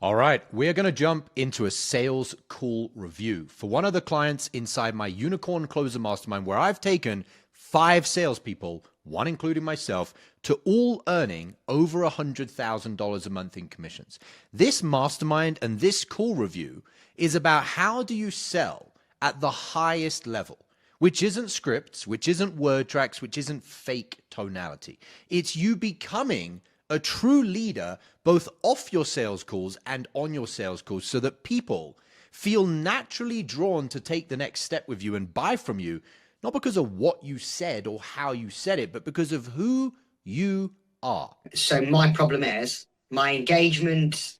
All right, we're going to jump into a sales call review for one of the clients inside my Unicorn Closer Mastermind, where I've taken 5 salespeople, one including myself, to all earning over $100,000 a month in commissions. This mastermind and this call review is about how do you sell at the highest level, which isn't scripts, which isn't word tracks, which isn't fake tonality. It's you becoming a true leader, both off your sales calls and on your sales calls, so that people feel naturally drawn to take the next step with you and buy from you, not because of what you said or how you said it, but because of who you are. So my problem is my engagement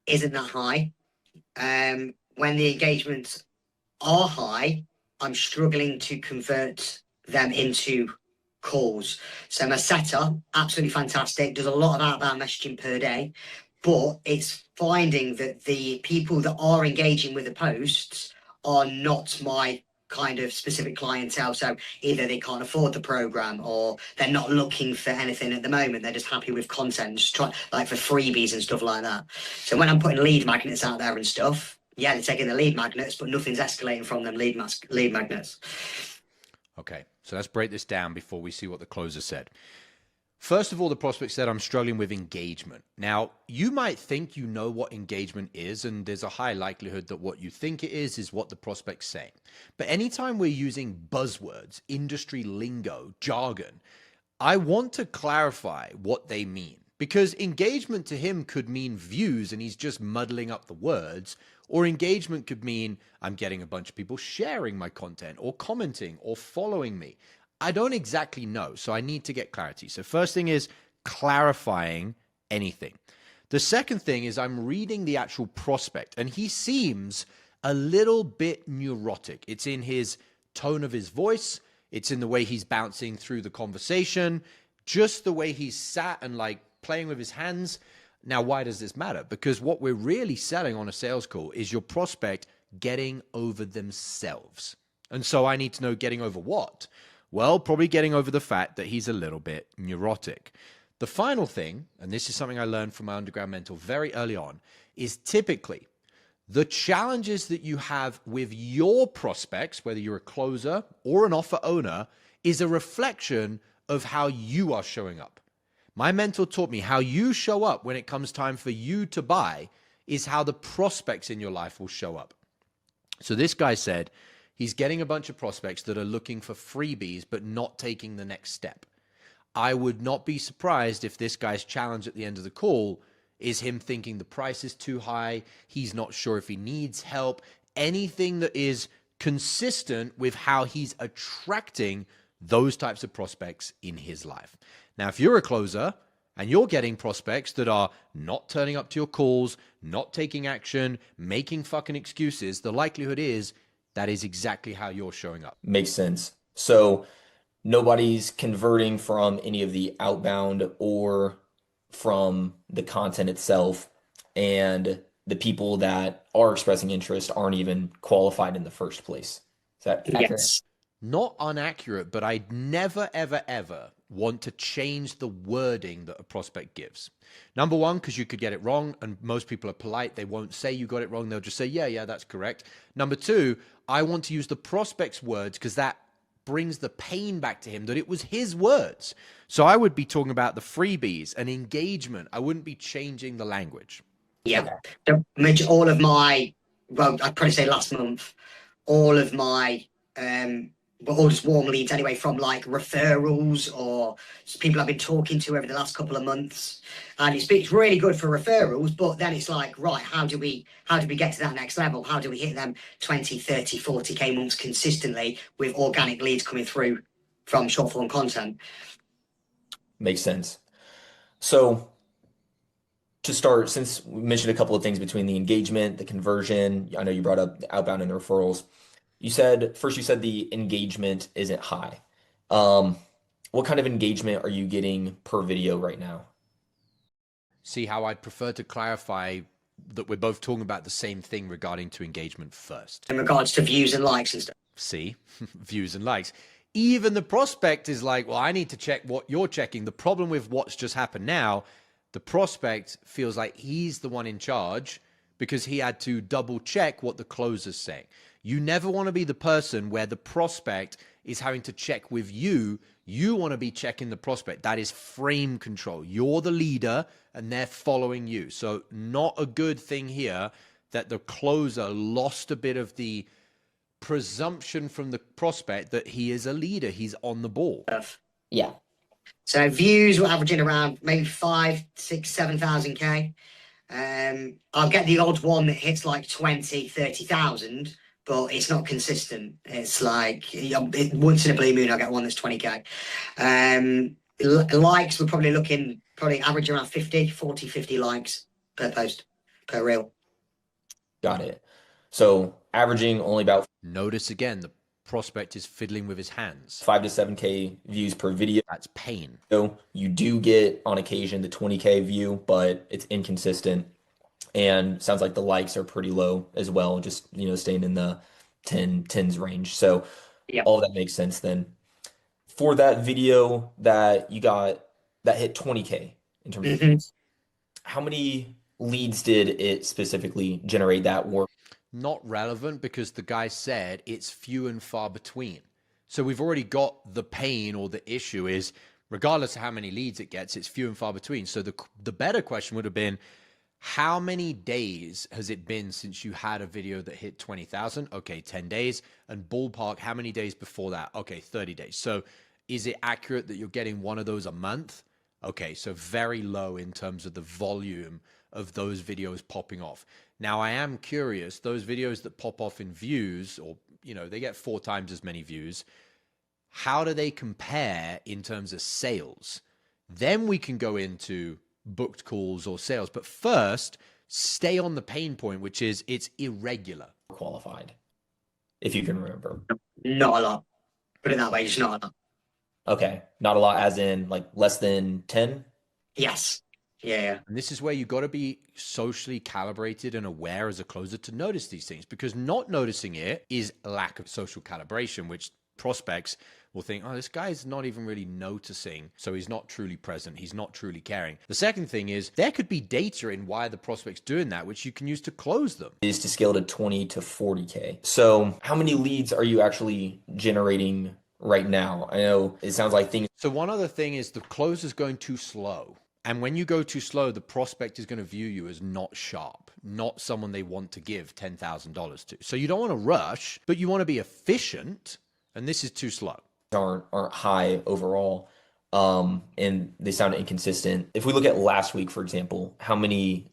isn't that high. When the engagements are high, I'm struggling to convert them into calls. So my setup, absolutely fantastic, does a lot of outbound messaging per day, but it's finding that the people that are engaging with the posts are not my kind of specific clientele. So either they can't afford the program or they're not looking for anything at the moment. They're just happy with content, just try like for freebies and stuff like that. So when I'm putting lead magnets out there and stuff, yeah, they're taking the lead magnets, but nothing's escalating from them lead magnets. Okay, so let's break this down before we see what the closer said. First of all, the prospect said, I'm struggling with engagement. Now, you might think you know what engagement is, and there's a high likelihood that what you think it is what the prospect's saying. But anytime we're using buzzwords, industry lingo, jargon, I want to clarify what they mean. Because engagement to him could mean views and he's just muddling up the words, or engagement could mean I'm getting a bunch of people sharing my content or commenting or following me. I don't exactly know, so I need to get clarity. So first thing is clarifying anything. The second thing is I'm reading the actual prospect and he seems a little bit neurotic. It's in his tone of his voice. It's in the way he's bouncing through the conversation, just the way he's sat and like playing with his hands. Now, why does this matter? Because what we're really selling on a sales call is your prospect getting over themselves. And so I need to know getting over what? Well, probably getting over the fact that he's a little bit neurotic. The final thing, and this is something I learned from my underground mentor very early on, is typically the challenges that you have with your prospects, whether you're a closer or an offer owner, is a reflection of how you are showing up. My mentor taught me how you show up when it comes time for you to buy is how the prospects in your life will show up. So this guy said he's getting a bunch of prospects that are looking for freebies but not taking the next step. I would not be surprised if this guy's challenge at the end of the call is him thinking the price is too high, he's not sure if he needs help, anything that is consistent with how he's attracting those types of prospects in his life. Now, if you're a closer and you're getting prospects that are not turning up to your calls, not taking action, making fucking excuses, the likelihood is that is exactly how you're showing up. Makes sense. So nobody's converting from any of the outbound or from the content itself, and the people that are expressing interest aren't even qualified in the first place. Is that accurate? Yes. Not inaccurate, but I'd never, ever, ever want to change the wording that a prospect gives. Number one, because you could get it wrong, and most people are polite. They won't say you got it wrong. They'll just say, yeah, that's correct. Number two, I want to use the prospect's words because that brings the pain back to him that it was his words. So I would be talking about the freebies and engagement. I wouldn't be changing the language. Yeah. All of my, well, I'd probably say last month, all of my, but all just warm leads anyway from like referrals or people I've been talking to over the last couple of months. And it's really good for referrals, but then it's like, right, how do we get to that next level? How do we hit them 20, 30, 40K months consistently with organic leads coming through from short form content? Makes sense. So to start, since we mentioned a couple of things between the engagement, the conversion, I know you brought up the outbound and the referrals. You said the engagement isn't high. What kind of engagement are you getting per video right now? See how I'd prefer to clarify that we're both talking about the same thing regarding to engagement first. In regards to views and likes and stuff. See, views and likes. Even the prospect is like, well, I need to check what you're checking. The problem with what's just happened now, The prospect feels like he's the one in charge because he had to double check what the closer's saying. You never want to be the person where the prospect is having to check with you. You want to be checking the prospect. That is frame control. You're the leader and they're following you. So not a good thing here that the closer lost a bit of the presumption from the prospect that he is a leader. He's on the ball. Yeah. So views were averaging around maybe 5, 6, 7,000 K. I'll get the odd one that hits like 20, 30,000, but it's not consistent. It's like once in a blue moon, I'll get one that's 20K. Likes, we're probably average around 50 likes per post, per reel. Got it. So averaging only about Notice again, the prospect is fiddling with his hands. 5 to 7K views per video. That's pain. So you do get on occasion the 20K view, but it's inconsistent. And sounds like the likes are pretty low as well, just staying in the tens range. So Yep. all that makes sense then. For that video that you got that hit 20K in terms of views, how many leads did it specifically generate that were Not relevant because the guy said it's few and far between. So we've already got the pain, or the issue is regardless of how many leads it gets, it's few and far between. So the better question would have been, how many days has it been since you had a video that hit 20,000? Okay, 10 days. And ballpark, how many days before that? Okay, 30 days. So is it accurate that you're getting one of those a month? Okay, so very low in terms of the volume of those videos popping off. Now, I am curious, those videos that pop off in views, or, they get 4 times as many views, how do they compare in terms of sales? Then we can go into booked calls or sales. But first, stay on the pain point, which is it's irregular. qualified, if you can remember? Not a lot. Put it that way, just not a lot. Okay, not a lot, as in like less than 10? Yes. Yeah. And this is where you got to be socially calibrated and aware as a closer to notice these things, because not noticing it is lack of social calibration, which prospects will think, oh, this guy's not even really noticing, so he's not truly present, he's not truly caring. The second thing is there could be data in why the prospect's doing that, which you can use to close them. Is to scale to 20 to 40K. So how many leads are you actually generating right now? I know it sounds like things. So one other thing is the closer's going too slow. And when you go too slow, the prospect is going to view you as not sharp, not someone they want to give $10,000 to. So you don't want to rush, but you want to be efficient. And this is too slow. Aren't high overall, and they sound inconsistent. If we look at last week, for example, how many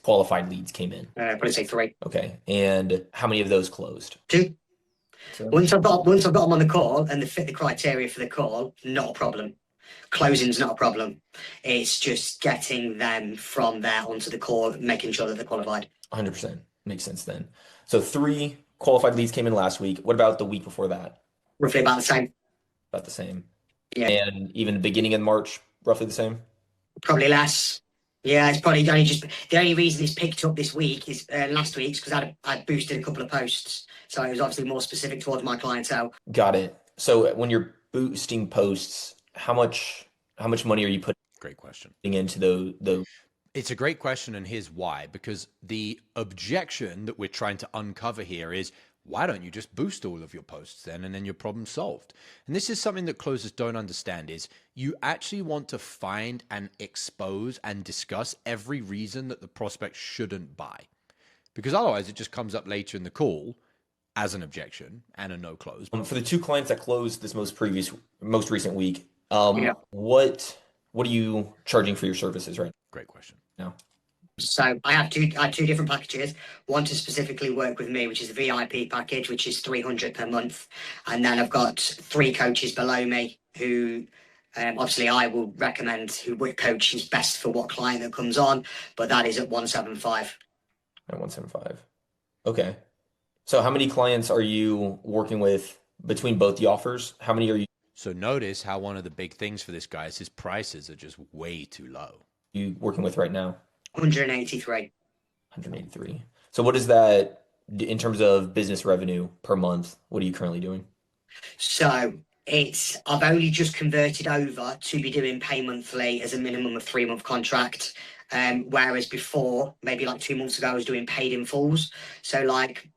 qualified leads came in? Probably say 3. Okay, and how many of those closed? 2. So, Once I've got them on the call and they fit the criteria for the call, not a problem. Closing's not a problem. It's just getting them from there onto the call, making sure that they're qualified. 100% makes sense then. So 3 qualified leads came in last week. What about the week before that? Roughly about the same. About the same. Yeah. And even the beginning of March, roughly the same? Probably less. Yeah, it's probably only just the only reason it's picked up this week is last week's because I boosted a couple of posts, so it was obviously more specific towards my clientele. Got it. So when you're boosting posts, how much money are you putting Great question. into those? It's a great question, and here's why. Because the objection that we're trying to uncover here is, why don't you just boost all of your posts then, and then your problem's solved? And this is something that closers don't understand, is you actually want to find and expose and discuss every reason that the prospect shouldn't buy. Because otherwise it just comes up later in the call as an objection and a no close. For the 2 clients that closed this most recent week, Yeah. what are you charging for your services right Great question. now? So I have two different packages. One to specifically work with me, which is the VIP package, which is $300 per month, and then I've got 3 coaches below me who obviously I will recommend which coach is best for what client that comes on, but that is at $175. At 175. Okay. So how many clients are you working with between both the offers? How many are So notice how one of the big things for this guy is his prices are just way too low. you working with right now? 183. 183. So what is that in terms of business revenue per month? What are you currently doing? So I've only just converted over to be doing pay monthly as a minimum of 3-month contract. Whereas before, maybe like 2 months ago, I was doing paid in fulls. So like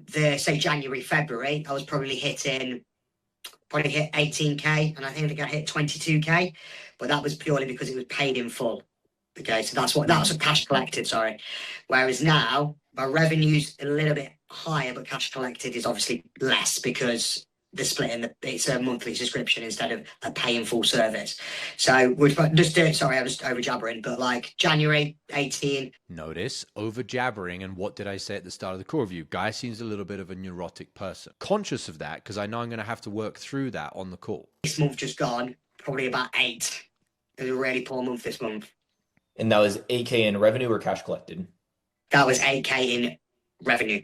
say January, February, I was probably hit 18K, and I think I hit 22K, but that was purely because it was paid in full. Okay, so that's a cash collected, sorry. Whereas now my revenue's a little bit higher, but cash collected is obviously less because they're splitting it's a monthly subscription instead of a pay in full service. So we've just do it. Sorry, I was over jabbering, but like January 18. Notice over jabbering, and what did I say at the start of the call review? Guy seems a little bit of a neurotic person. Conscious of that, because I know I'm going to have to work through that on the call. This month just gone, probably about 8. It was a really poor month this month. And that was 8K in revenue or cash collected? That was 8K in revenue.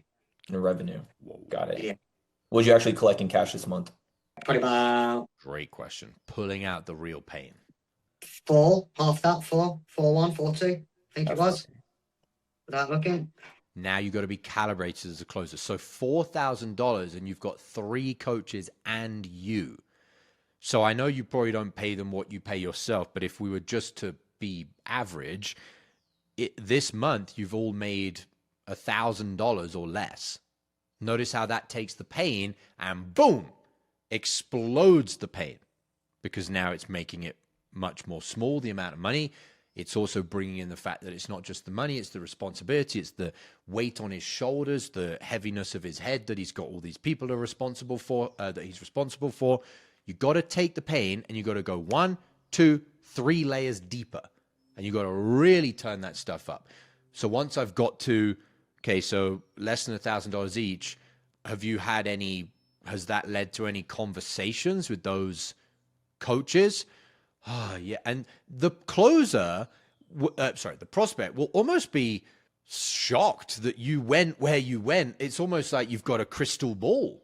In revenue. Whoa, got it. Yeah. What did you actually collect in cash this month? Probably about... Great question. Pulling out the real pain. 4, half that, 4, 4-1, 4-2, I think it was. Without looking. Now you got to be calibrated as a closer. So $4,000 and you've got 3 coaches and you. So I know you probably don't pay them what you pay yourself, but if we were just to be average, this month you've all made $1,000 or less. Notice how that takes the pain and boom, explodes the pain, because now it's making it much more small, the amount of money. It's also bringing in the fact that it's not just the money, it's the responsibility, it's the weight on his shoulders, the heaviness of his head that he's got all these people are responsible for, that he's responsible for. You got to take the pain and you got to go 1, 2, 3 layers deeper, and you got to really turn that stuff up. So once I've got to, okay, so less than $1,000 each, has that led to any conversations with those coaches? Oh, yeah. And the closer, the prospect will almost be shocked that you went where you went. It's almost like you've got a crystal ball.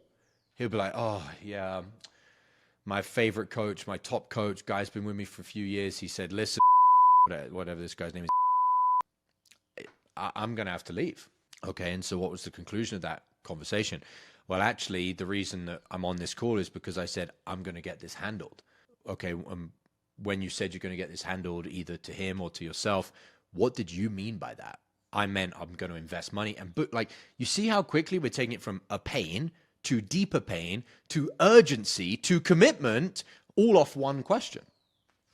He'll be like, oh, yeah, my favorite coach, my top coach, guy's been with me for a few years. He said, listen, whatever this guy's name is, I'm going to have to leave. Okay, and so what was the conclusion of that conversation? Well, actually, the reason that I'm on this call is because I said, I'm going to get this handled. Okay, when you said you're going to get this handled either to him or to yourself, what did you mean by that? I meant I'm going to invest money. But like, you see how quickly we're taking it from a pain to deeper pain to urgency to commitment, all off one question.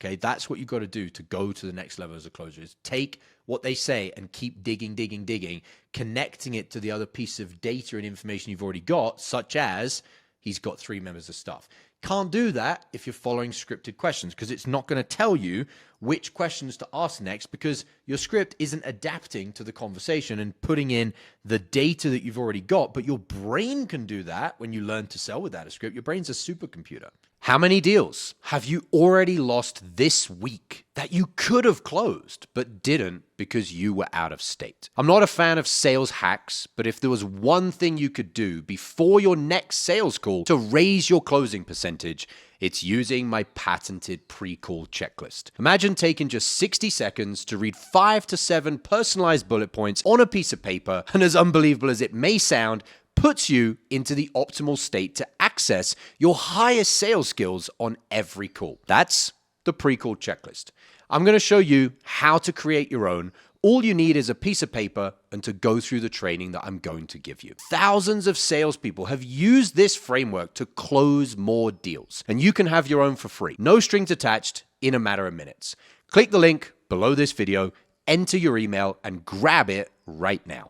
Okay, that's what you got to do to go to the next level as a closer, is take what they say and keep digging, connecting it to the other piece of data and information you've already got, such as he's got 3 members of staff. Can't do that if you're following scripted questions, because it's not going to tell you which questions to ask next, because your script isn't adapting to the conversation and putting in the data that you've already got. But your brain can do that when you learn to sell without a script. Your brain's a supercomputer. How many deals have you already lost this week that you could have closed but didn't because you were out of state? I'm not a fan of sales hacks, but if there was one thing you could do before your next sales call to raise your closing percentage, it's using my patented pre-call checklist. Imagine taking just 60 seconds to read 5 to 7 personalized bullet points on a piece of paper, and as unbelievable as it may sound, puts you into the optimal state to access your highest sales skills on every call. That's the pre-call checklist. I'm going to show you how to create your own. All you need is a piece of paper and to go through the training that I'm going to give you. Thousands of salespeople have used this framework to close more deals, and you can have your own for free. No strings attached, in a matter of minutes. Click the link below this video, enter your email, and grab it right now.